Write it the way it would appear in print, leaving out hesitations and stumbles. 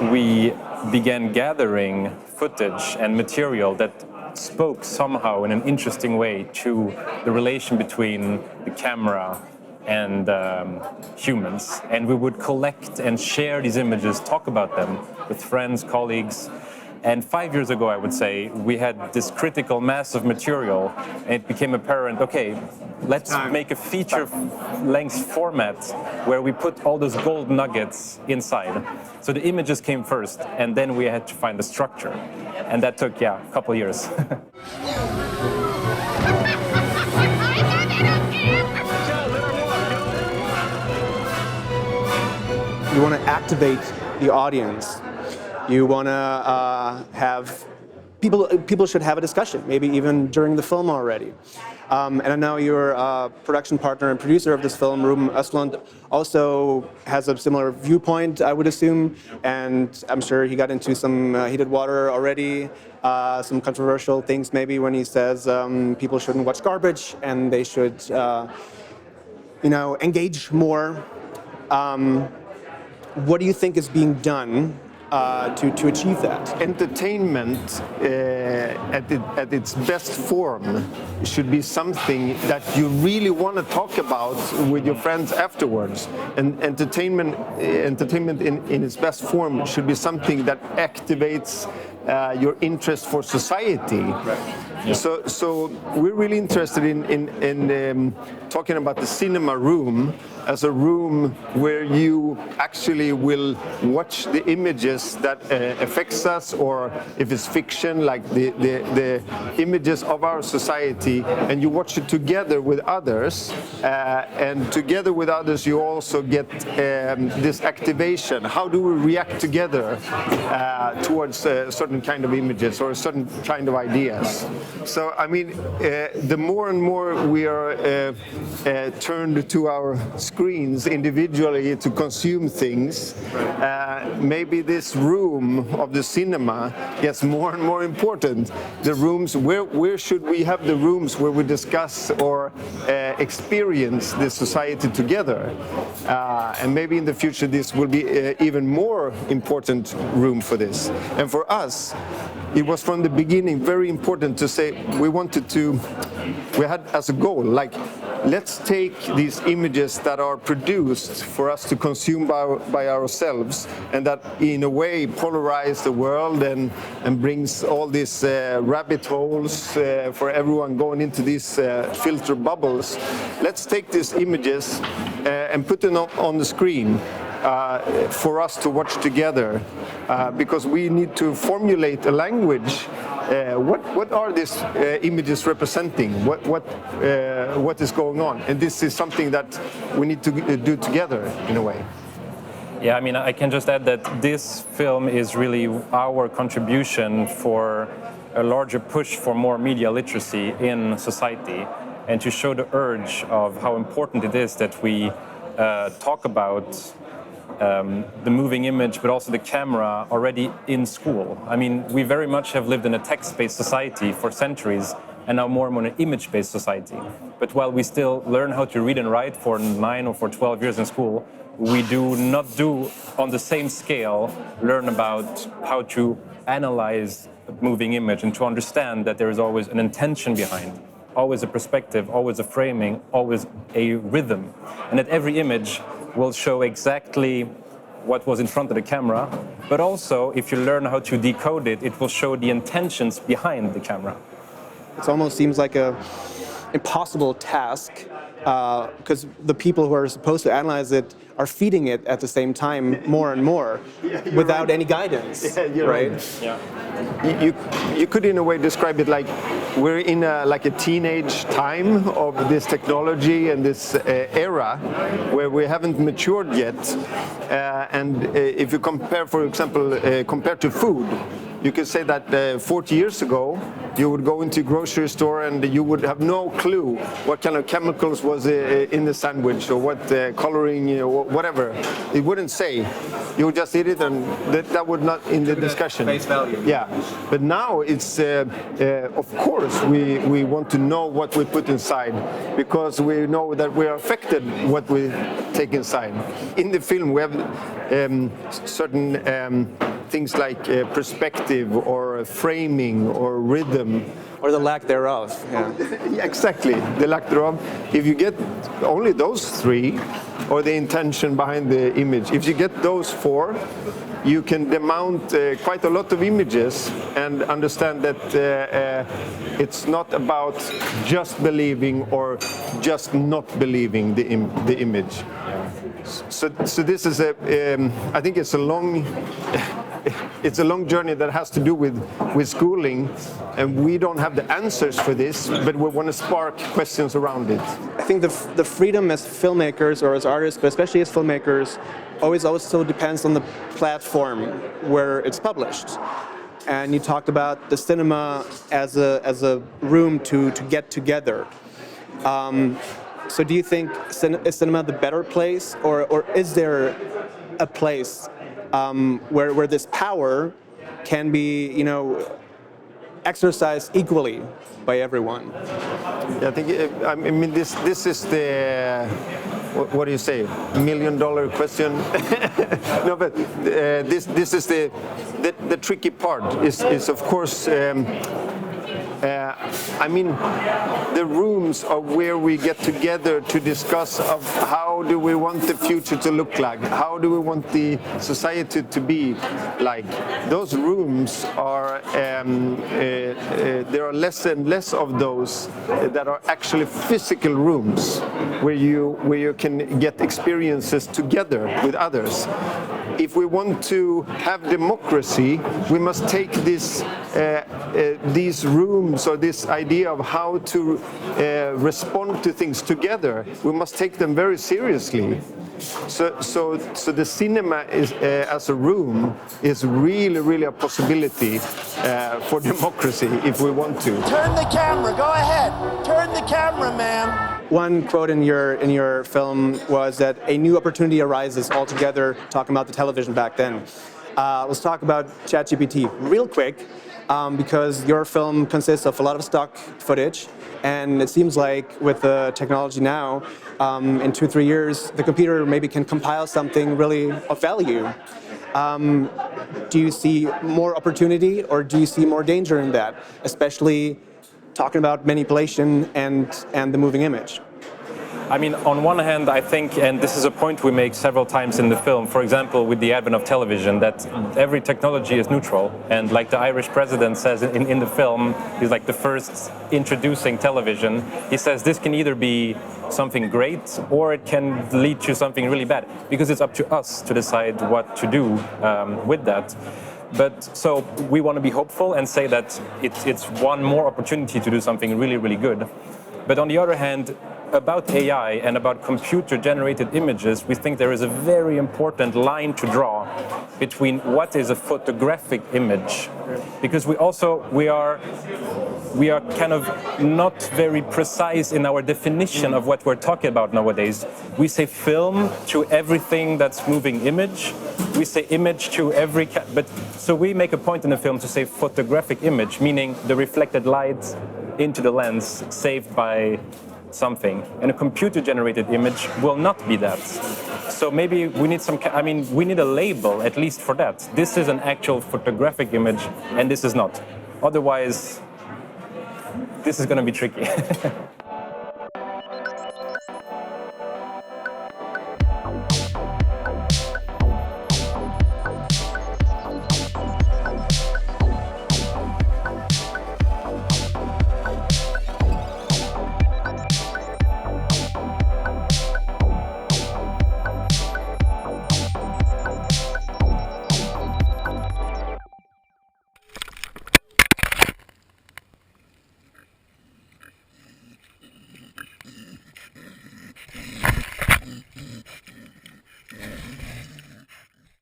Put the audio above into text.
we began gathering footage and material that spoke somehow in an interesting way to the relation between the camera and humans. And we would collect and share these images, talk about them with friends, colleagues. And 5 years ago, I would say, we had this critical mass of material, and it became apparent, okay, let's make a feature-length format where we put all those gold nuggets inside. So the images came first, and then we had to find the structure. And that took, a couple years. You want to activate the audience. You want to have people should have a discussion, maybe even during the film already. And I know your production partner and producer of this film, Ruben Östlund, also has a similar viewpoint, I would assume. And I'm sure he got into some heated water already, some controversial things maybe when he says people shouldn't watch garbage and they should, engage more. What do you think is being done to achieve that? Entertainment at its best form should be something that you really want to talk about with your friends afterwards. And entertainment in its best form should be something that activates your interest for society. Right. Yeah. So we're really interested in talking about the cinema room as a room where you actually will watch the images that affects us, or if it's fiction, like the images of our society, and you watch it together with others, and together with others you also get this activation. How do we react together towards a certain kind of images or a certain kind of ideas? So I mean, the more and more we are turned to our screens individually to consume things, maybe this room of the cinema gets more and more important. The rooms, where should we have the rooms where we discuss or experience this society together? And maybe in the future this will be even more important room for this. And for us, it was from the beginning very important to say we had as a goal, like, let's take these images that are produced for us to consume by ourselves, and that in a way polarize the world and brings all these rabbit holes for everyone going into these filter bubbles. Let's take these images and put them on the screen for us to watch together, because we need to formulate a language. What are these images representing? What is going on? And this is something that we need to do together in a way. Yeah, I mean, I can just add that this film is really our contribution for a larger push for more media literacy in society, and to show the urge of how important it is that we talk about the moving image, but also the camera already in school. I mean, we very much have lived in a text-based society for centuries, and now more and more an image-based society. But while we still learn how to read and write for 9 or for 12 years in school, we do not on the same scale learn about how to analyze a moving image and to understand that there is always an intention behind, always a perspective, always a framing, always a rhythm. And that every image will show exactly what was in front of the camera, but also, if you learn how to decode it, it will show the intentions behind the camera. It almost seems like a impossible task, because the people who are supposed to analyze it are feeding it at the same time more and more, without any guidance, right? Yeah. You could in a way describe it like we're in a teenage time of this technology and this era where we haven't matured yet. And if you compare, for example, compared to food, you could say that 40 years ago, you would go into a grocery store and you would have no clue what kind of chemicals was in the sandwich or what coloring, whatever. It wouldn't say. You would just eat it, and that would not in the discussion. Face value. Yeah, but now it's of course we want to know what we put inside, because we know that we are affected what we take inside. In the film, we have certain things like perspective or framing or rhythm. Or the lack thereof. Yeah. Yeah, exactly, the lack thereof. If you get only those three, or the intention behind the image, if you get those four, you can demount quite a lot of images and understand that it's not about just believing or just not believing the image. So this is I think it's a long it's a long journey that has to do with schooling, and we don't have the answers for this, but we want to spark questions around it. I think the freedom as filmmakers or as artists, but especially as filmmakers, always also depends on the platform where it's published. And you talked about the cinema as a room to get together. So do you think is cinema the better place, or is there a place where this power can be, exercised equally by everyone? Yeah, I think I mean this is the what do you say, $1 million question? No, but this is the tricky part. Is of course. I mean, the rooms are where we get together to discuss of how do we want the future to look like, how do we want the society to be like. Those rooms are, there are less and less of those that are actually physical rooms where you can get experiences together with others. If we want to have democracy, we must take this, these rooms or this idea of how to respond to things together. We must take them very seriously. So the cinema is, as a room is really a possibility for democracy if we want to. Turn the camera. Go ahead. Turn the camera, ma'am. One quote in your film was that a new opportunity arises altogether, talking about the television back then. Let's talk about ChatGPT real quick, because your film consists of a lot of stock footage, and it seems like with the technology now, in 2-3 years, the computer maybe can compile something really of value. Do you see more opportunity, or do you see more danger in that, especially talking about manipulation and the moving image? I mean, on one hand, I think, and this is a point we make several times in the film, for example, with the advent of television, that every technology is neutral. And like the Irish president says in the film, he's like the first introducing television. He says this can either be something great or it can lead to something really bad, because it's up to us to decide what to do with that. But so we want to be hopeful and say that it's one more opportunity to do something really good. But on the other hand, about AI and about computer-generated images, we think there is a very important line to draw between what is a photographic image, because we are kind of not very precise in our definition of what we're talking about nowadays. We say film to everything that's moving image. We say image to every, but so we make a point in the film to say photographic image, meaning the reflected light into the lens saved by something. And a computer-generated image will not be that. So maybe we need we need a label at least for that. This is an actual photographic image, and this is not. Otherwise, this is going to be tricky.